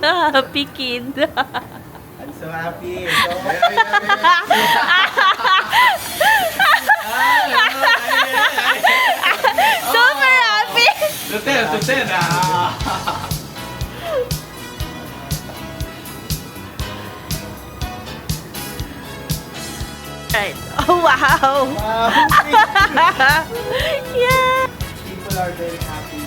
happy kid. I'm so happy. Super happy. Tutin ah. Right. Oh, wow. Yeah. People are very happy.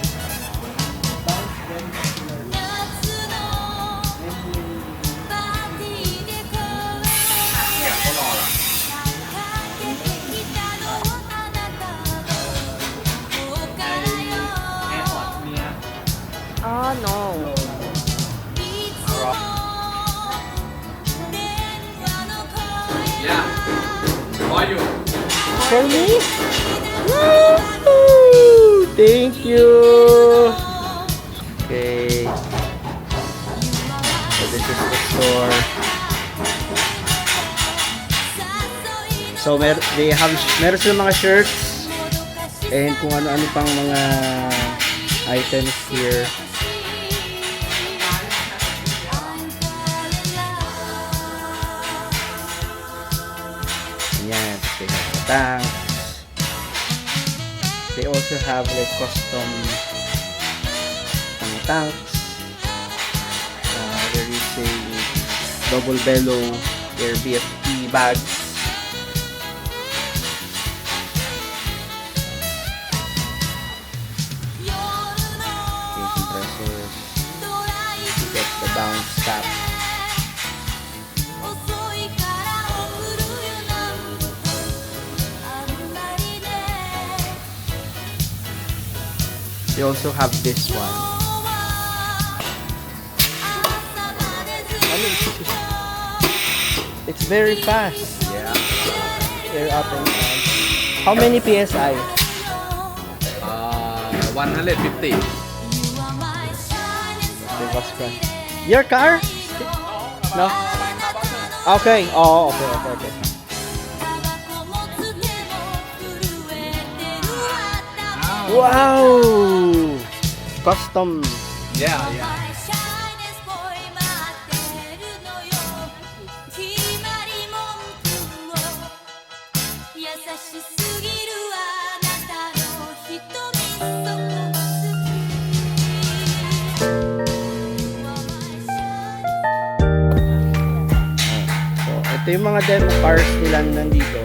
Oh, no. Yeah. How are you? For me? Woo! Thank you. Okay. So this is the store. So meron silang mga shirts and kung ano-ano pang mga items here. Ayan, they have the tanks. They also have like custom tanks. There is a double bellow air BFP bags. Compressors. You get the bounce cap. They also have this one. It's very fast. Yeah. Air up and down. How many PSI? 150. Your car? No? Okay. Oh, okay. Wow! Custom. Yeah. So, ito yung mga demo cars nila nandito.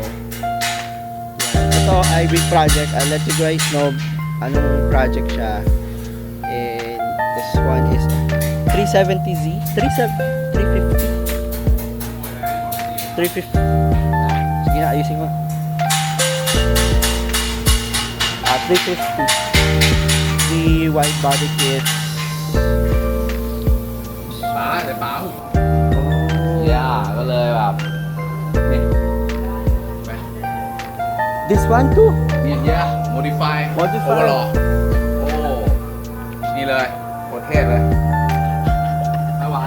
Ito ay big project. I'll let you guys know anong project siya. And this one is 370Z. 350. Sige na, ayusin mo. 350. The wide body kit.แต่ป๋า Oh. ย่าก็เลยแบบนี่ This one too? นี่ย่า modify Modify. overall โอ้นี่เลยโคตรเทพเลยไม่ไหว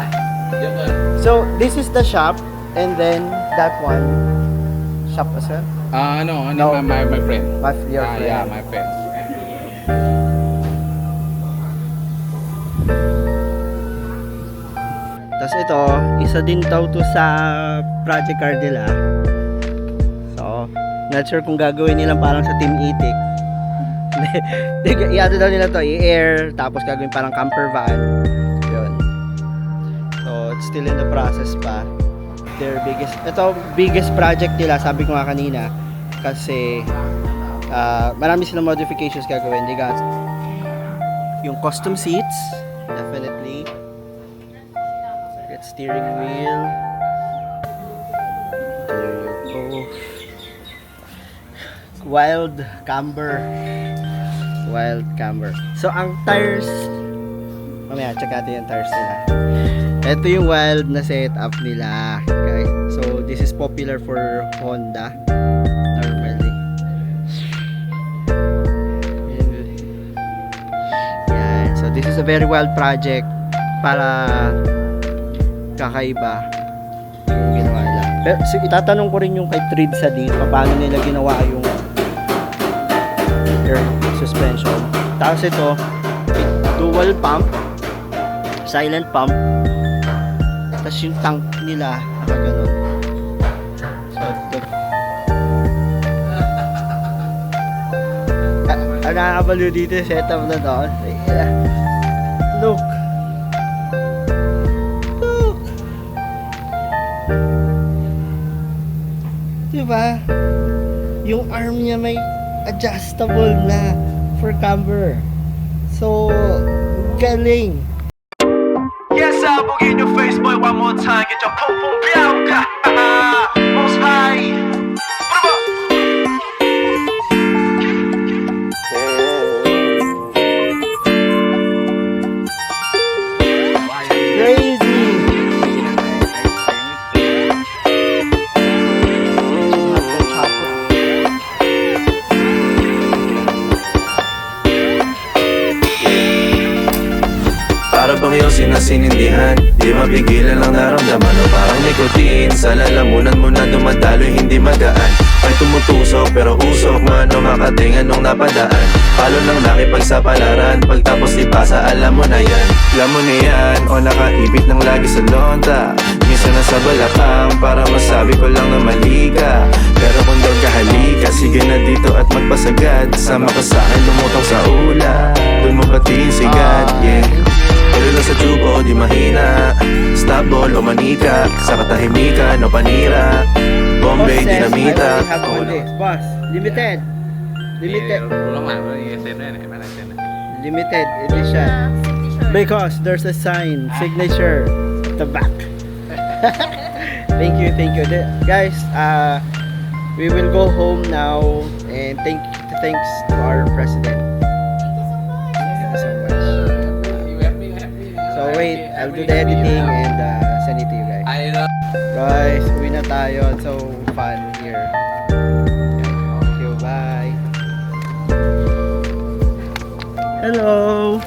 เยอะเกิน So this is the shop, and then that one shop as well. no No. my friend Your friend. yeah my friend Tapos ito, isa din daw to sa project car nila. So, not sure kung gagawin nilang parang sa Team Itik. I-ano daw nila to, i-air, tapos gagawin parang camper van. Yun. So, it's still in the process pa. Biggest project nila, sabi ko nga kanina. Kasi, marami silang modifications gagawin. They got yung custom seats, definitely. Steering wheel. There you go. Wild camber. So ang tires, mamaya check natin yung tires nila. Ito yung wild na setup nila, guys. So this is popular for Honda normally. Yan. So this is a very wild project para kakaiba yung ginawa nila. Pero itatanong ko rin yung kay Trid sa D, paano nila ginawa yung air suspension. Tapos ito, dual pump, silent pump, Tapos yung tank nila, nakaganon. So, look. Ang nakakabalo dito yung setup na doon. Look. Look. Diba? Yung arm niya may adjustable na for camber. So, galing. Yes, I'll boogie in your face, boy, one more time. Get your pum pum biauka. Most high. Crazy. Para bang iyong sinasinindihan, di mapigilan ang naramdaman o parang nikotin. Sa lalamunan mo na dumadaloy, hindi magaan. May tumutusok pero usok man o makatingan nung napadaan. Palo ng nakipagsapalaran, pagtapos ipasa alam mo na yan. Alam mo na yan o nakaipit ng lagi sa lonta. Minsan nasa balakang para masabi ko lang na mali ka. Pero kung doon ka halika, sige na dito at magpasagad. Sama ka sa'kin lumutang sa ula, doon mo patiin sigat, yeah. Pero lang sa tubo, di mahina. Stop ball o manika, sa katahimikan o panira. Bombay, Boss says, dinamita. I only have one this. Boss, limited. Limited. Limited edition. Because there's a sign, signature at the back. Thank you. Guys, we will go home now and thanks to our president. Thank you so much. So wait, I'll do the editing and send it to you guys. I love Guys, uwi na tayo. It's so fun here. Thank you, bye. Hello!